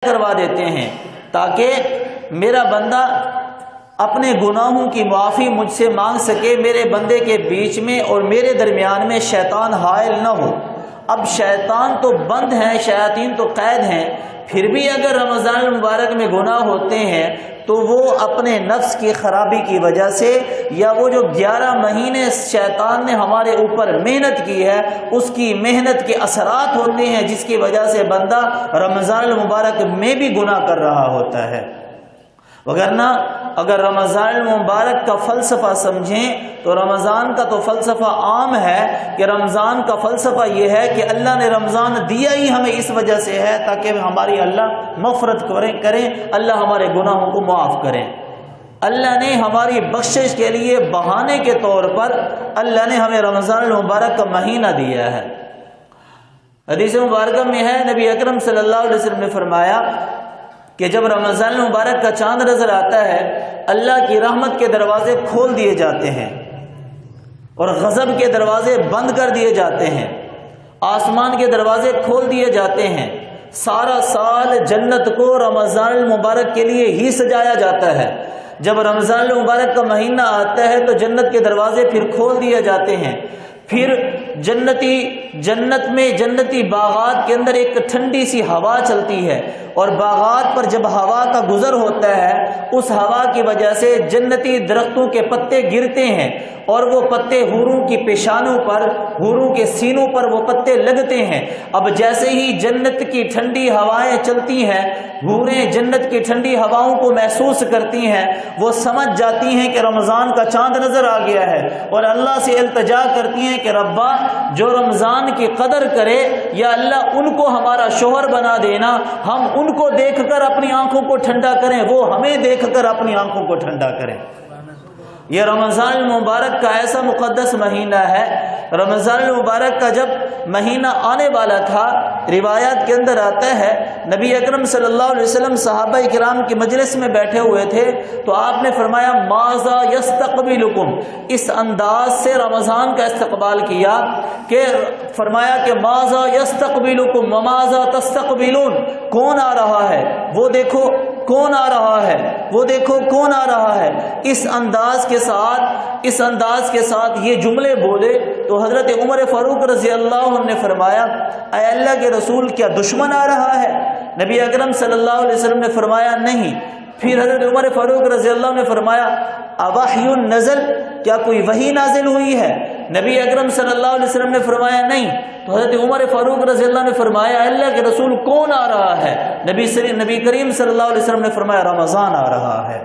کروا دیتے ہیں تاکہ میرا بندہ اپنے گناہوں کی معافی مجھ سے مانگ سکے، میرے بندے کے بیچ میں اور میرے درمیان میں شیطان حائل نہ ہو۔ اب شیطان تو بند ہیں، شیاطین تو قید ہیں، پھر بھی اگر رمضان المبارک میں گناہ ہوتے ہیں تو وہ اپنے نفس کی خرابی کی وجہ سے، یا وہ جو 11 مہینے شیطان نے ہمارے اوپر محنت کی ہے اس کی محنت کے اثرات ہوتے ہیں، جس کی وجہ سے بندہ رمضان المبارک میں بھی گناہ کر رہا ہوتا ہے۔ وگرنہ اگر رمضان المبارک کا فلسفہ سمجھیں تو رمضان کا تو فلسفہ عام ہے کہ رمضان کا فلسفہ یہ ہے کہ اللہ نے رمضان دیا ہی ہمیں اس وجہ سے ہے تاکہ ہماری اللہ مغفرت کریں، اللہ ہمارے گناہوں کو معاف کریں۔ اللہ نے ہماری بخشش کے لیے بہانے کے طور پر اللہ نے ہمیں رمضان المبارک کا مہینہ دیا ہے۔ حدیث مبارکہ میں ہے، نبی اکرم صلی اللہ علیہ وسلم نے فرمایا کہ جب رمضان المبارک کا چاند نظر آتا ہے اللہ کی رحمت کے دروازے کھول دیے جاتے ہیں اور غضب کے دروازے بند کر دیے جاتے ہیں، آسمان کے دروازے کھول دیے جاتے ہیں، سارا سال جنت کو رمضان المبارک کے لیے ہی سجایا جاتا ہے۔ جب رمضان المبارک کا مہینہ آتا ہے تو جنت کے دروازے پھر کھول دیے جاتے ہیں، پھر جنت میں جنتی باغات کے اندر ایک ٹھنڈی سی ہوا چلتی ہے، اور باغات پر جب ہوا کا گزر ہوتا ہے اس ہوا کی وجہ سے جنتی درختوں کے پتے گرتے ہیں، اور وہ پتے حوروں کی پیشانوں پر، حوروں کے سینوں پر وہ پتے لگتے ہیں۔ اب جیسے ہی جنت کی ٹھنڈی ہوائیں چلتی ہیں، حوریں جنت کی ٹھنڈی ہواؤں کو محسوس کرتی ہیں، وہ سمجھ جاتی ہیں کہ رمضان کا چاند نظر آ گیا ہے، اور اللہ سے التجا کرتی ہیں کہ ربا جو رمضان کی قدر کرے یا اللہ ان کو ہمارا شوہر بنا دینا، ہم ان کو دیکھ کر اپنی آنکھوں کو ٹھنڈا کریں، وہ ہمیں دیکھ کر اپنی آنکھوں کو ٹھنڈا کریں۔ یہ رمضان المبارک کا ایسا مقدس مہینہ ہے۔ رمضان المبارک کا جب مہینہ آنے والا تھا، روایات کے اندر آتا ہے نبی اکرم صلی اللہ علیہ وسلم صحابہ کرام کی مجلس میں بیٹھے ہوئے تھے تو آپ نے فرمایا ماذا یستقبلکم، اس انداز سے رمضان کا استقبال کیا کہ فرمایا کہ ماذا یستقبلکم وماذا تستقبلون، کون آ رہا ہے وہ دیکھو، کون آ رہا ہے وہ دیکھو، کون آ رہا ہے۔ اس انداز کے ساتھ یہ جملے بولے تو حضرت عمر فاروق رضی اللہ عنہ نے فرمایا اے اللہ کے رسول کیا دشمن آ رہا ہے؟ نبی اکرم صلی اللہ علیہ وسلم نے فرمایا نہیں۔ پھر حضرت عمر فاروق رضی اللہ عنہ نے فرمایا اوحی نزل، کیا کوئی وحی نازل ہوئی ہے؟ نبی اکرم صلی اللہ علیہ وسلم نے فرمایا نہیں۔ تو حضرت عمر فاروق رضی اللہ نے فرمایا اللہ کے رسول کون آ رہا ہے؟ نبی کریم صلی اللہ علیہ وسلم نے فرمایا رمضان آ رہا ہے۔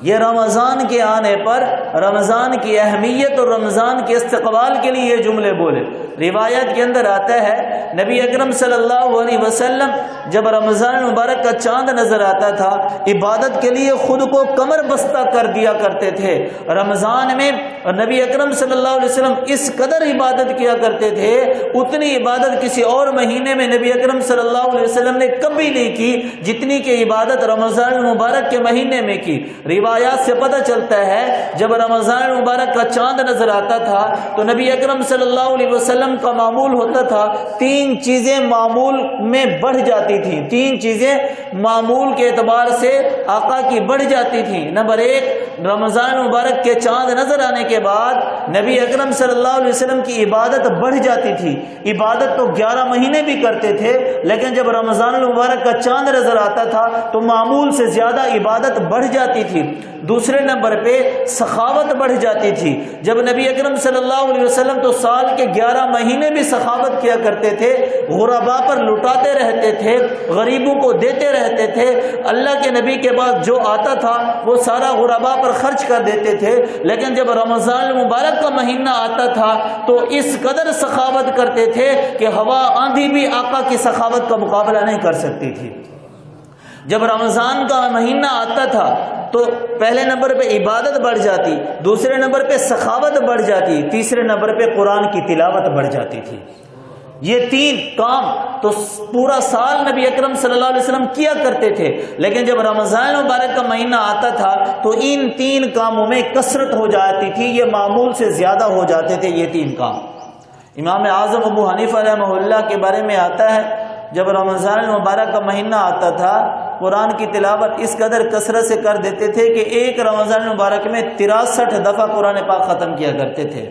یہ رمضان کے آنے پر رمضان کی اہمیت اور رمضان کے استقبال کے لیے یہ جملے بولے۔ روایت کے اندر آتا ہے نبی اکرم صلی اللہ علیہ وسلم جب رمضان مبارک کا چاند نظر آتا تھا عبادت کے لیے خود کو کمر بستہ کر دیا کرتے تھے۔ رمضان میں نبی اکرم صلی اللہ علیہ وسلم اس قدر عبادت کیا کرتے تھے، اتنی عبادت کسی اور مہینے میں نبی اکرم صلی اللہ علیہ وسلم نے کبھی نہیں کی جتنی کہ عبادت رمضان المبارک کے مہینے میں کی۔ روایات سے پتہ چلتا ہے جب رمضان المبارک کا چاند نظر آتا تھا تو نبی اکرم صلی اللہ علیہ وسلم کا معمول ہوتا تھا، 3 چیزیں معمول میں بڑھ جاتی تھیں، 3 چیزیں معمول کے اعتبار سے آقا کی بڑھ جاتی تھیں۔ نمبر 1، رمضان مبارک کے چاند نظر آنے کے بعد نبی اکرم صلی اللہ علیہ وسلم کی عبادت بڑھ جاتی تھی۔ عبادت تو 11 مہینے بھی کرتے تھے، لیکن جب رمضان المبارک کا چاند نظر آتا تھا تو معمول سے زیادہ عبادت بڑھ جاتی تھی۔ دوسرے نمبر پہ سخاوت بڑھ جاتی تھی۔ جب نبی اکرم صلی اللہ علیہ وسلم تو سال کے 11 مہینے بھی سخاوت کیا کرتے تھے، غرباء پر لٹاتے رہتے تھے، غریبوں کو دیتے رہتے تھے، اللہ کے نبی کے بعد جو آتا تھا وہ سارا غرباء پر خرچ کر دیتے تھے۔ لیکن جب رمضان المبارک کا مہینہ آتا تھا تو اس قدر سخاوت کرتے تھے کہ ہوا آندھی بھی آقا کی سخاوت کا مقابلہ نہیں کر سکتی تھی۔ جب رمضان کا مہینہ آتا تھا تو پہلے نمبر پہ عبادت بڑھ جاتی، دوسرے نمبر پہ سخاوت بڑھ جاتی، تیسرے نمبر پہ قرآن کی تلاوت بڑھ جاتی تھی۔ یہ 3 کام تو پورا سال نبی اکرم صلی اللہ علیہ وسلم کیا کرتے تھے، لیکن جب رمضان مبارک کا مہینہ آتا تھا تو ان 3 کاموں میں کثرت ہو جاتی تھی، یہ معمول سے زیادہ ہو جاتے تھے یہ 3 کام۔ امام اعظم ابو حنیفہ رحمہ اللہ کے بارے میں آتا ہے جب رمضان المبارک کا مہینہ آتا تھا قرآن کی تلاوت اس قدر کثرت سے کر دیتے تھے کہ ایک رمضان المبارک میں 63 دفعہ قرآن پاک ختم کیا کرتے تھے.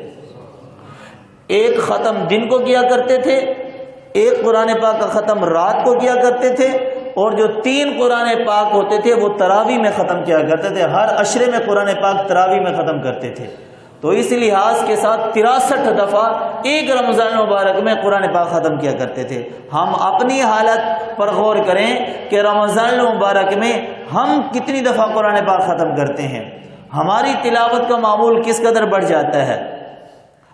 ایک ختم دن کو کیا کرتے تھے، ایک قرآن پاک کا ختم رات کو کیا کرتے تھے، اور جو 3 قرآن پاک ہوتے تھے وہ تراویح میں ختم کیا کرتے تھے. ہر عشرے میں قرآن پاک تراویح میں ختم کرتے تھے. تو اس لحاظ کے ساتھ 63 دفعہ ایک رمضان مبارک میں قرآن پاک ختم کیا کرتے تھے. ہم اپنی حالت پر غور کریں کہ رمضان مبارک میں ہم کتنی دفعہ قرآن پاک ختم کرتے ہیں. ہماری تلاوت کا معمول کس قدر بڑھ جاتا ہے.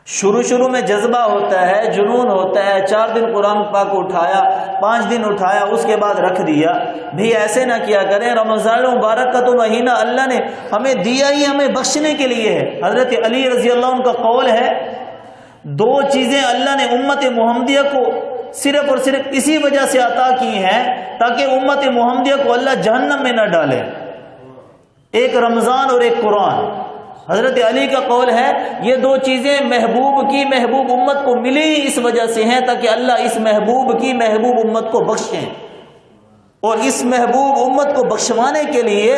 شروع میں جذبہ ہوتا ہے، جنون ہوتا ہے، 4 دن قرآن پاک کو اٹھایا، 5 دن اٹھایا، اس کے بعد رکھ دیا. بھی ایسے نہ کیا کریں. رمضان مبارک کا تو مہینہ اللہ نے ہمیں دیا ہی ہمیں بخشنے کے لیے ہے. حضرت علی رضی اللہ عنہ کا قول ہے 2 چیزیں اللہ نے امت محمدیہ کو صرف اور صرف اسی وجہ سے عطا کی ہیں تاکہ امت محمدیہ کو اللہ جہنم میں نہ ڈالے. ایک رمضان اور ایک قرآن. حضرت علی کا قول ہے یہ 2 چیزیں محبوب امت کو ملی ہی اس وجہ سے ہیں تاکہ اللہ اس محبوب امت کو بخشیں. اور اس محبوب امت کو بخشوانے کے لیے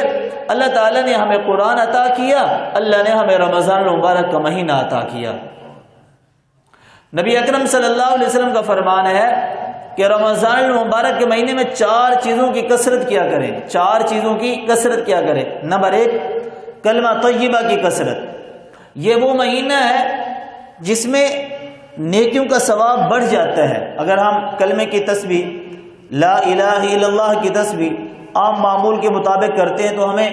اللہ تعالیٰ نے ہمیں قرآن عطا کیا، اللہ نے ہمیں رمضان المبارک کا مہینہ عطا کیا. نبی اکرم صلی اللہ علیہ وسلم کا فرمان ہے کہ رمضان المبارک کے مہینے میں 4 چیزوں کی کثرت کیا کریں. 4 چیزوں کی کثرت کیا کریں. نمبر 1 کلمہ طیبہ کی کثرت. یہ وہ مہینہ ہے جس میں نیکیوں کا ثواب بڑھ جاتا ہے. اگر ہم کلمے کی تسبیح لا الہ الا اللہ کی تسبیح عام معمول کے مطابق کرتے ہیں تو ہمیں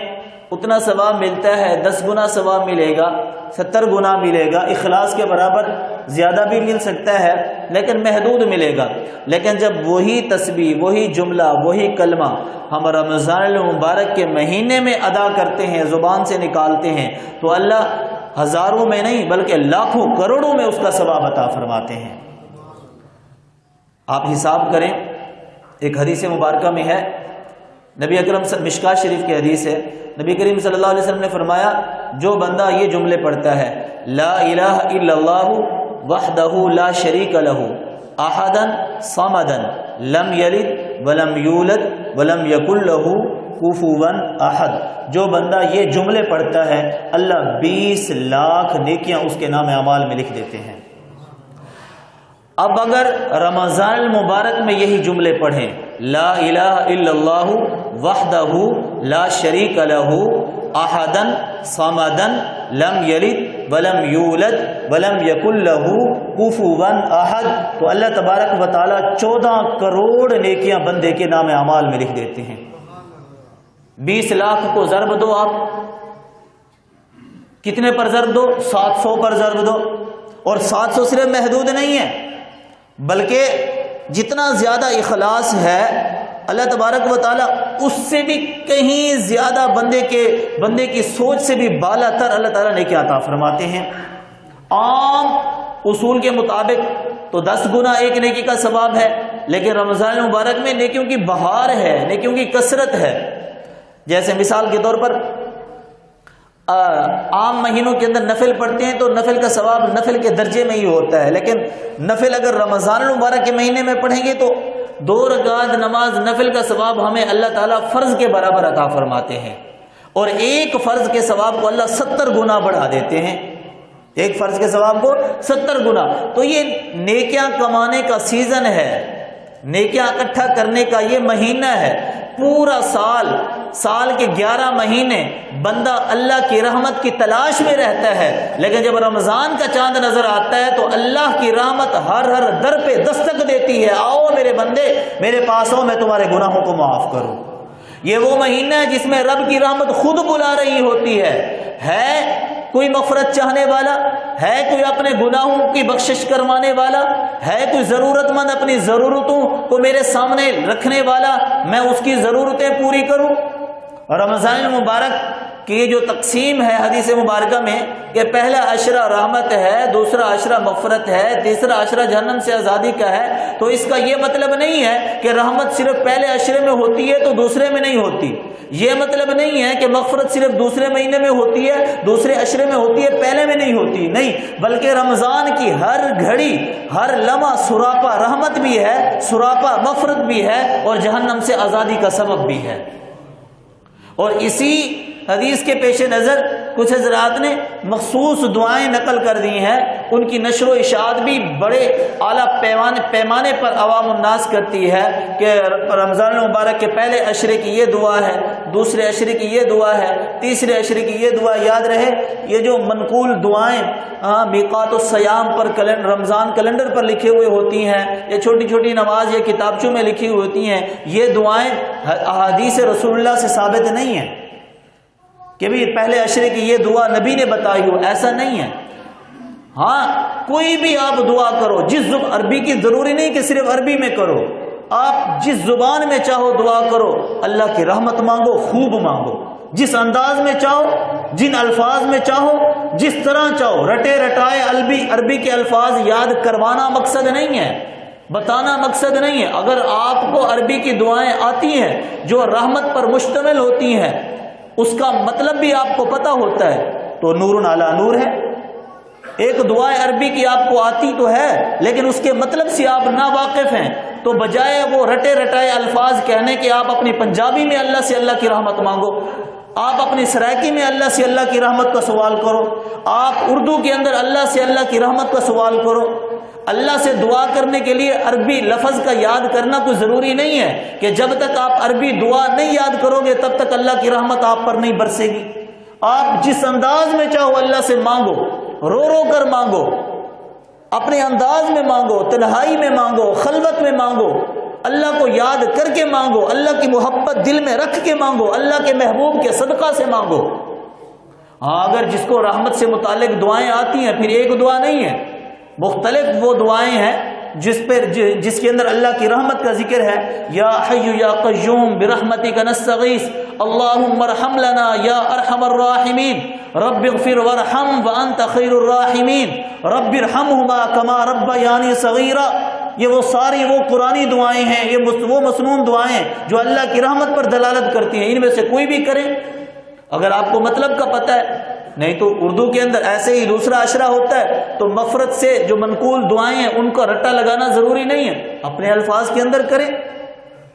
اتنا ثواب ملتا ہے، 10 گنا ثواب ملے گا، 70 گنا ملے گا. اخلاص کے برابر زیادہ بھی مل سکتا ہے لیکن محدود ملے گا. لیکن جب وہی تسبیح، وہی جملہ، وہی کلمہ ہم رمضان المبارک کے مہینے میں ادا کرتے ہیں، زبان سے نکالتے ہیں، تو اللہ ہزاروں میں نہیں بلکہ لاکھوں کروڑوں میں اس کا ثواب عطا فرماتے ہیں. آپ حساب کریں. ایک حدیث مبارکہ میں ہے، نبی اکرم مشکاۃ شریف کی حدیث ہے، نبی کریم صلی اللہ علیہ وسلم نے فرمایا جو بندہ یہ جملے پڑھتا ہے لا الہ الا اللہ وحدہ لا شریک لہ احدا صمدا لم یلد ولم یولد ولم یکن لہ کفوا احد، جو بندہ یہ جملے پڑھتا ہے اللہ 20 لاکھ نیکیاں اس کے نام اعمال میں لکھ دیتے ہیں. اب اگر رمضان المبارک میں یہی جملے پڑھیں لا الہ الا اللہ وحدہ لا شریک لہ احدا صمدا لم یلد ولم یولد ولم یکن لہ کفوا احد، تو اللہ تبارک و تعالی 14 کروڑ نیکیاں بندے کے نام اعمال میں لکھ دیتے ہیں. 20 لاکھ کو ضرب دو. آپ کتنے پر ضرب دو؟ 700 پر ضرب دو. اور 700 صرف محدود نہیں ہے بلکہ جتنا زیادہ اخلاص ہے اللہ تبارک و تعالیٰ اس سے بھی کہیں زیادہ بندے کی سوچ سے بھی بالا تر اللہ تعالیٰ نیکی عطا فرماتے ہیں. عام اصول کے مطابق تو 10 گنا ایک نیکی کا ثواب ہے، لیکن رمضان مبارک میں نیکیوں کی بہار ہے، نیکیوں کی کثرت ہے. جیسے مثال کے طور پر عام مہینوں کے اندر نفل پڑھتے ہیں تو نفل کا ثواب نفل کے درجے میں ہی ہوتا ہے، لیکن نفل اگر رمضان المبارک کے مہینے میں پڑھیں گے تو 2 رکعت نماز نفل کا ثواب ہمیں اللہ تعالیٰ فرض کے برابر عطا فرماتے ہیں، اور ایک فرض کے ثواب کو اللہ 70 گنا بڑھا دیتے ہیں. ایک فرض کے ثواب کو 70 گنا. تو یہ نیکیاں کمانے کا سیزن ہے، نیکیاں اکٹھا کرنے کا یہ مہینہ ہے. پورا سال کے 11 مہینے بندہ اللہ کی رحمت کی تلاش میں رہتا ہے، لیکن جب رمضان کا چاند نظر آتا ہے تو اللہ کی رحمت ہر در پہ دستک دیتی ہے. آؤ میرے بندے میرے پاس آؤ، میں تمہارے گناہوں کو معاف کروں. یہ وہ مہینہ ہے جس میں رب کی رحمت خود بلا رہی ہوتی ہے. کوئی مغفرت چاہنے والا ہے، کوئی اپنے گناہوں کی بخشش کروانے والا ہے، کوئی ضرورت مند اپنی ضرورتوں کو میرے سامنے رکھنے والا، میں اس کی ضرورتیں پوری کروں. رمضان المبارک کہ یہ جو تقسیم ہے حدیث مبارکہ میں کہ پہلا عشرہ رحمت ہے، دوسرا عشرہ مغفرت ہے، تیسرا عشرہ جہنم سے آزادی کا ہے، تو اس کا یہ مطلب نہیں ہے کہ رحمت صرف پہلے عشرے میں ہوتی ہے تو دوسرے میں نہیں ہوتی، یہ مطلب نہیں ہے کہ مغفرت صرف دوسرے مہینے میں ہوتی ہے، دوسرے عشرے میں ہوتی ہے، پہلے میں نہیں ہوتی، نہیں، بلکہ رمضان کی ہر گھڑی، ہر لمحہ سراپا رحمت بھی ہے، سراپا مغفرت بھی ہے، اور جہنم سے آزادی کا سبب بھی ہے۔ اور اسی حدیث کے پیش نظر کچھ حضرات نے مخصوص دعائیں نقل کر دی ہیں، ان کی نشر و اشاعت بھی بڑے اعلیٰ پیمانے پر عوام الناس کرتی ہے کہ رمضان المبارک کے پہلے عشرے کی یہ دعا ہے، دوسرے عشرے کی یہ دعا ہے، تیسرے عشرے کی یہ دعا۔ یاد رہے یہ جو منقول دعائیں میقات الصیام پر رمضان کیلنڈر پر لکھی ہوئی ہوتی ہیں، یا چھوٹی چھوٹی نماز یا کتابچوں میں لکھی ہوئی ہوتی ہیں، یہ دعائیں احادیث رسول اللہ سے ثابت نہیں ہیں کہ بھی پہلے عشرے کی یہ دعا نبی نے بتائی ہو، ایسا نہیں ہے۔ ہاں کوئی بھی آپ دعا کرو، عربی کی ضروری نہیں کہ صرف عربی میں کرو، آپ جس زبان میں چاہو دعا کرو، اللہ کی رحمت مانگو، خوب مانگو، جس انداز میں چاہو، جن الفاظ میں چاہو، جس طرح چاہو، رٹے رٹائے عربی کے الفاظ یاد کروانا مقصد نہیں ہے، بتانا مقصد نہیں ہے۔ اگر آپ کو عربی کی دعائیں آتی ہیں جو رحمت پر مشتمل ہوتی ہیں، اس کا مطلب بھی آپ کو پتہ ہوتا ہے، تو نور علی نور ہے۔ ایک دعا عربی کی آپ کو آتی تو ہے، لیکن اس کے مطلب سے آپ نا واقف ہیں، تو بجائے وہ رٹے رٹائے الفاظ کہنے کہ آپ اپنی پنجابی میں اللہ سے اللہ کی رحمت مانگو، آپ اپنی سرائکی میں اللہ سے اللہ کی رحمت کا سوال کرو، آپ اردو کے اندر اللہ سے اللہ کی رحمت کا سوال کرو۔ اللہ سے دعا کرنے کے لیے عربی لفظ کا یاد کرنا کوئی ضروری نہیں ہے کہ جب تک آپ عربی دعا نہیں یاد کرو گے تب تک اللہ کی رحمت آپ پر نہیں برسے گی۔ آپ جس انداز میں چاہو اللہ سے مانگو، رو رو کر مانگو، اپنے انداز میں مانگو، تنہائی میں مانگو، خلوت میں مانگو، اللہ کو یاد کر کے مانگو، اللہ کی محبت دل میں رکھ کے مانگو، اللہ کے محبوب کے صدقہ سے مانگو۔ ہاں اگر جس کو رحمت سے متعلق دعائیں آتی ہیں، پھر ایک دعا نہیں ہے، مختلف وہ دعائیں ہیں جس کے اندر اللہ کی رحمت کا ذکر ہے۔ یا حی یا قیوم برحمتک نستغیث اللہم ارحم لنا یا ارحم الراحمین رب اغفر وارحم وانت خیر الراحمین رب ارحمہما کما ربیانی صغیرا۔ یہ وہ ساری وہ قرآنی دعائیں ہیں، یہ وہ مسنون دعائیں ہیں جو اللہ کی رحمت پر دلالت کرتی ہیں۔ ان میں سے کوئی بھی کریں اگر آپ کو مطلب کا پتہ ہے، نہیں تو اردو کے اندر ایسے ہی دوسرا عشرہ ہوتا ہے تو مغفرت سے جو منقول دعائیں ہیں ان کا رٹا لگانا ضروری نہیں ہے، اپنے الفاظ کے اندر کریں،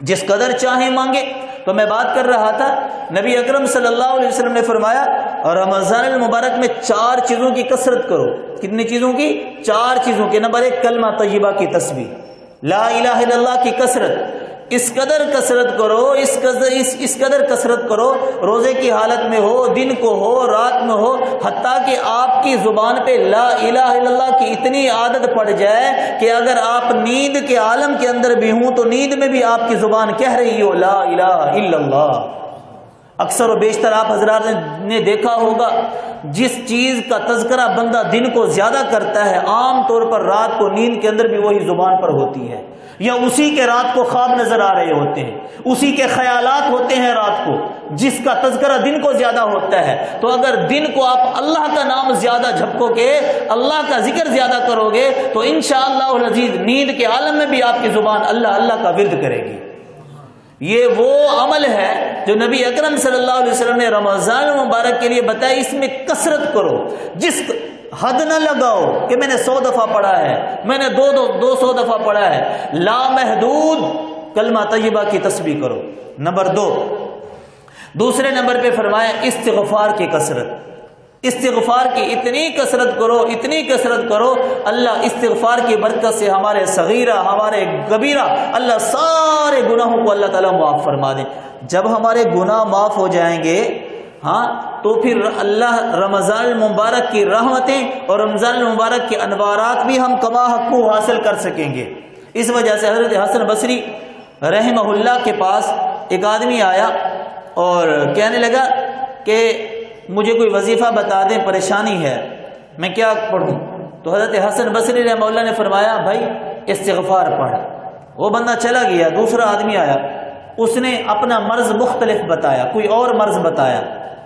جس قدر چاہیں مانگیں۔ تو میں بات کر رہا تھا نبی اکرم صلی اللہ علیہ وسلم نے فرمایا رمضان المبارک میں 4 چیزوں کی کثرت کرو۔ کتنی چیزوں کی؟ 4 چیزوں کی۔ نمبر 1 کلمہ طیبہ کی تسبیح، لا الہ الا اللہ کی کثرت، اس قدر کثرت کرو، اس قدر کثرت کرو، روزے کی حالت میں ہو، دن کو ہو، رات میں ہو، حتیٰ کہ آپ کی زبان پہ لا الہ الا اللہ کی اتنی عادت پڑ جائے کہ اگر آپ نیند کے عالم کے اندر بھی ہوں تو نیند میں بھی آپ کی زبان کہہ رہی ہو لا الہ الا اللہ۔ اکثر و بیشتر آپ حضرات نے دیکھا ہوگا جس چیز کا تذکرہ بندہ دن کو زیادہ کرتا ہے عام طور پر رات کو نیند کے اندر بھی وہی زبان پر ہوتی ہے، یا اسی کے رات کو خواب نظر آ رہے ہوتے ہیں، اسی کے خیالات ہوتے ہیں رات کو، جس کا تذکرہ دن کو زیادہ ہوتا ہے۔ تو اگر دن کو آپ اللہ کا نام زیادہ جھپکو گے، اللہ کا ذکر زیادہ کرو گے تو انشاءاللہ العزیز نیند کے عالم میں بھی آپ کی زبان اللہ اللہ کا ورد کرے گی۔ یہ وہ عمل ہے جو نبی اکرم صلی اللہ علیہ وسلم نے رمضان المبارک کے لیے بتایا، اس میں کثرت کرو، جس حد نہ لگاؤ کہ میں نے 100 دفعہ پڑھا ہے، میں نے 200 دفعہ پڑھا ہے، لامحدود کلمہ طیبہ کی تسبیح کرو۔ نمبر 2، دوسرے نمبر پہ فرمایا استغفار کی کثرت، استغفار کی اتنی کثرت کرو، اتنی کثرت کرو، اللہ استغفار کی برکت سے ہمارے صغیرہ ہمارے کبیرہ اللہ سارے گناہوں کو اللہ تعالیٰ معاف فرما دے۔ جب ہمارے گناہ معاف ہو جائیں گے ہاں تو پھر اللہ رمضان المبارک کی رحمتیں اور رمضان المبارک کے انوارات بھی ہم کما حقو حاصل کر سکیں گے۔ اس وجہ سے حضرت حسن بصری رحمہ اللہ کے پاس ایک آدمی آیا اور کہنے لگا کہ مجھے کوئی وظیفہ بتا دیں، پریشانی ہے، میں کیا پڑھوں؟ تو حضرت حسن بصری رحمہ اللہ نے فرمایا بھائی استغفار پڑھ۔ وہ بندہ چلا گیا، دوسرا آدمی آیا، اس نے اپنا مرض مختلف بتایا، کوئی اور مرض بتایا،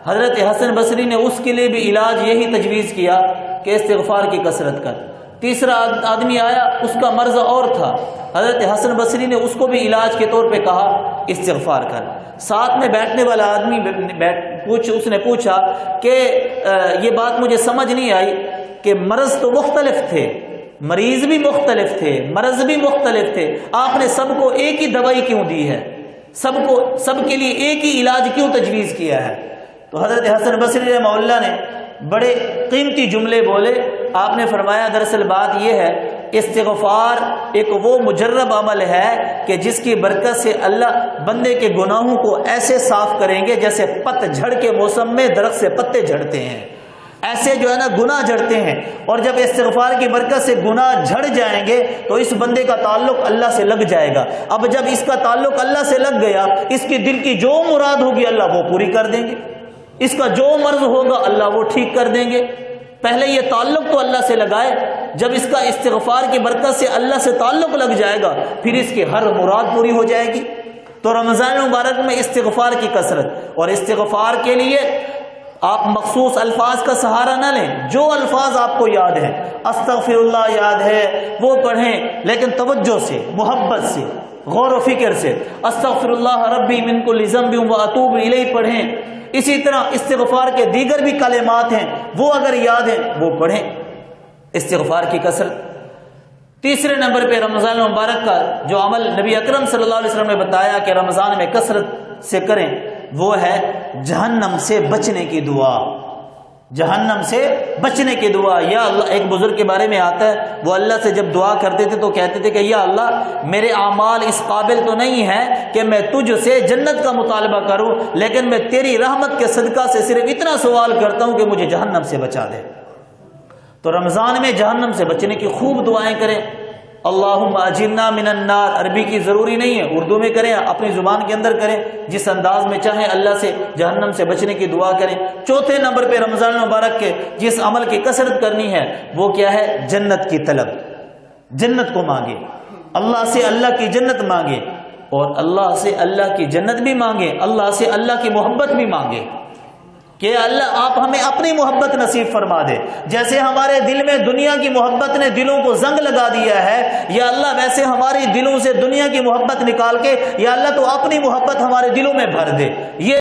حضرت حسن بصری نے اس کے لیے بھی علاج یہی تجویز کیا کہ استغفار کی کثرت کر۔ تیسرا آدمی آیا، اس کا مرض اور تھا، حضرت حسن بصری نے اس کو بھی علاج کے طور پہ کہا استغفار کر۔ ساتھ میں بیٹھنے والا آدمی اس نے پوچھا کہ یہ بات مجھے سمجھ نہیں آئی کہ مرض تو مختلف تھے، مریض بھی مختلف تھے، مرض بھی مختلف تھے، آپ نے سب کو ایک ہی دوائی کیوں دی ہے، سب کے لیے ایک ہی علاج کیوں تجویز کیا ہے؟ تو حضرت حسن بصری رحمہ اللہ نے بڑے قیمتی جملے بولے۔ آپ نے فرمایا دراصل بات یہ ہے، استغفار ایک وہ مجرب عمل ہے کہ جس کی برکت سے اللہ بندے کے گناہوں کو ایسے صاف کریں گے جیسے پت جھڑ کے موسم میں درخت سے پتے جھڑتے ہیں، ایسے جو ہے نا گناہ جھڑتے ہیں۔ اور جب استغفار کی برکت سے گناہ جھڑ جائیں گے تو اس بندے کا تعلق اللہ سے لگ جائے گا۔ اب جب اس کا تعلق اللہ سے لگ گیا، اس کی دل کی جو مراد ہوگی اللہ وہ پوری کر دیں گے، اس کا جو مرض ہوگا اللہ وہ ٹھیک کر دیں گے۔ پہلے یہ تعلق تو اللہ سے لگائے، جب اس کا استغفار کی برکت سے اللہ سے تعلق لگ جائے گا پھر اس کی ہر مراد پوری ہو جائے گی۔ تو رمضان مبارک میں استغفار کی کثرت، اور استغفار کے لیے آپ مخصوص الفاظ کا سہارا نہ لیں، جو الفاظ آپ کو یاد ہیں، استغفر اللہ یاد ہے وہ پڑھیں، لیکن توجہ سے، محبت سے، غور و فکر سے۔ استغفر اللہ ربی من کل ذنب واتوب الیہ پڑھیں۔ اسی طرح استغفار کے دیگر بھی کلمات ہیں، وہ اگر یاد ہیں وہ پڑھیں۔ استغفار کی کثرت۔ تیسرے نمبر پہ رمضان مبارک کا جو عمل نبی اکرم صلی اللہ علیہ وسلم نے بتایا کہ رمضان میں کثرت سے کریں، وہ ہے جہنم سے بچنے کی دعا۔ جہنم سے بچنے کی دعا۔ یا اللہ، ایک بزرگ کے بارے میں آتا ہے، وہ اللہ سے جب دعا کرتے تھے تو کہتے تھے کہ یا اللہ، میرے اعمال اس قابل تو نہیں ہیں کہ میں تجھ سے جنت کا مطالبہ کروں، لیکن میں تیری رحمت کے صدقہ سے صرف اتنا سوال کرتا ہوں کہ مجھے جہنم سے بچا دے۔ تو رمضان میں جہنم سے بچنے کی خوب دعائیں کریں۔ اللہم اجرنا من النار، عربی کی ضروری نہیں ہے، اردو میں کریں، اپنی زبان کے اندر کریں، جس انداز میں چاہیں اللہ سے جہنم سے بچنے کی دعا کریں۔ چوتھے نمبر پہ رمضان مبارک کے جس عمل کی کثرت کرنی ہے وہ کیا ہے؟ جنت کی طلب۔ جنت کو مانگے، اللہ سے اللہ کی جنت مانگے، اور اللہ سے اللہ کی جنت بھی مانگے، اللہ سے اللہ کی محبت بھی مانگے کہ اللہ آپ ہمیں اپنی محبت نصیب فرما دے۔ جیسے ہمارے دل میں دنیا کی محبت نے دلوں کو زنگ لگا دیا ہے، یا اللہ ویسے ہماری دلوں سے دنیا کی محبت نکال کے یا اللہ تو اپنی محبت ہمارے دلوں میں بھر دے۔ یہ